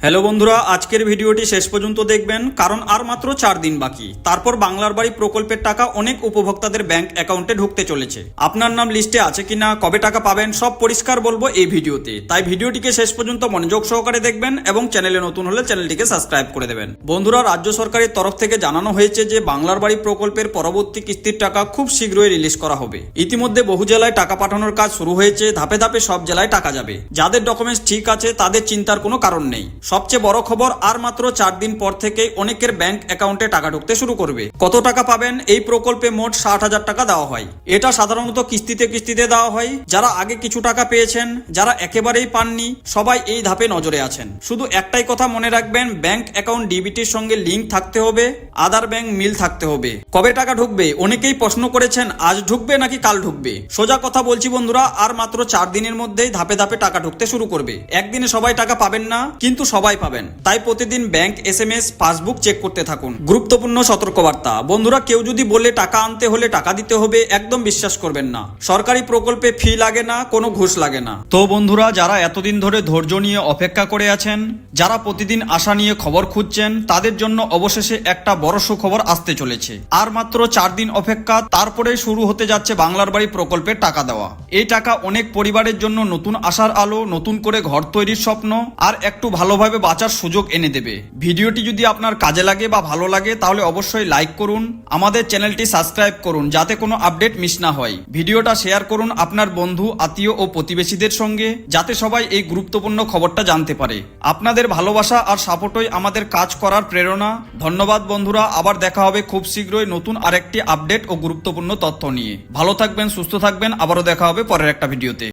Hello বন্ধুরা, আজকের ভিডিওটি শেষ পর্যন্ত দেখবেন কারণ আর মাত্র 4 দিন বাকি। তারপর বাংলার বাড়ি প্রকল্পের টাকা অনেক উপভোক্তাদের ব্যাংক অ্যাকাউন্টে ঢুকতে চলেছে। আপনার নাম লিস্টে আছে কিনা, কবে টাকা পাবেন, সব পরিষ্কার বলবো এই ভিডিওতে। তাই ভিডিওটিকে শেষ পর্যন্ত মনোযোগ সহকারে দেখবেন এবং চ্যানেলে নতুন হলে চ্যানেলটিকে সাবস্ক্রাইব করে দেবেন। বন্ধুরা, রাজ্য সরকারের তরফ থেকে জানানো হয়েছে যে বাংলার বাড়ি প্রকল্পের পরবর্তী কিস্তির টাকা খুব শীঘ্রই রিলিজ করা হবে। ইতিমধ্যে বহু জেলায় টাকা পাঠানোর কাজ শুরু হয়েছে। ধাপে ধাপে সব জেলায় টাকা যাবে। যাদের ডকুমেন্টস ঠিক আছে তাদের চিন্তার কোনো কারণ নেই। সবচেয়ে বড় খবর, আর মাত্র 4 দিন পর থেকে অনেকের ব্যাংক অ্যাকাউন্টে টাকা ঢুকতে শুরু করবে। কত টাকা পাবেন? এই প্রকল্পে মোট 60,000 টাকা দেওয়া হয়। এটা সাধারণত কিস্তিতে কিস্তিতে দেওয়া হয়। যারা আগে কিছু টাকা পেয়েছেন, যারা একেবারেই পাননি, সবাই এই ধাপে নজরে আছেন। শুধু একটাই কথা মনে রাখবেন, ব্যাংক অ্যাকাউন্ট ডিবিটির সঙ্গে লিংক থাকতে হবে, আধার ব্যাংক মিল থাকতে হবে। কবে টাকা ঢুকবে? অনেকেই প্রশ্ন করেছেন আজ ঢুকবে নাকি কাল ঢুকবে। সোজা কথা বলছি বন্ধুরা, আর মাত্র 4 দিনের মধ্যেই ধাপে ধাপে টাকা ঢুকতে শুরু করবে। একদিনে সবাই টাকা পাবেন না, কিন্তু সবাই পাবেন। তাই প্রতিদিন ব্যাংক SMS পাসবুক চেক করতে থাকুন। গুরুত্বপূর্ণ সতর্কবার্তা বন্ধুরা, কেউ যদি বলে টাকা আনতে হলে টাকা দিতে হবে, একদম বিশ্বাস করবেন না। সরকারি প্রকল্পে ফি লাগে না, কোনো ঘুষ লাগে না। তো বন্ধুরা, যারা এতদিন ধরে ধৈর্য নিয়ে অপেক্ষা করে আছেন, যারা প্রতিদিন আশা নিয়ে খবর খুঁজছেন, তাদের জন্য অবশেষে একটা বড় সুখবর আসতে চলেছে। আর মাত্র 4 দিন অপেক্ষা, তারপরে শুরু হতে যাচ্ছে বাংলার বাড়ি প্রকল্পের টাকা দেওয়া। এই টাকা অনেক পরিবারের জন্য নতুন আশার আলো, নতুন করে ঘর তৈরির স্বপ্ন আর একটু ভালোভাবে বাঁচার সুযোগ এনে দেবে। ভিডিওটি যদি আপনার কাজে লাগে বা ভালো লাগে তাহলে অবশ্যই লাইক করুন, আমাদের চ্যানেলটি সাবস্ক্রাইব করুন যাতে কোনো আপডেট মিস না হয়। ভিডিওটা শেয়ার করুন আপনার বন্ধু, আত্মীয় ও প্রতিবেশীদের সঙ্গে, যাতে সবাই এই গুরুত্বপূর্ণ খবরটা জানতে পারে। আপনাদের ভালোবাসা আর সাপোর্টই আমাদের কাজ করার প্রেরণা। ধন্যবাদ বন্ধুরা, আবার দেখা হবে খুব শীঘ্রই নতুন আরেকটি আপডেট ও গুরুত্বপূর্ণ তথ্য নিয়ে। ভালো থাকবেন, সুস্থ থাকবেন, আবারও দেখা হবে পরের একটা ভিডিওতে।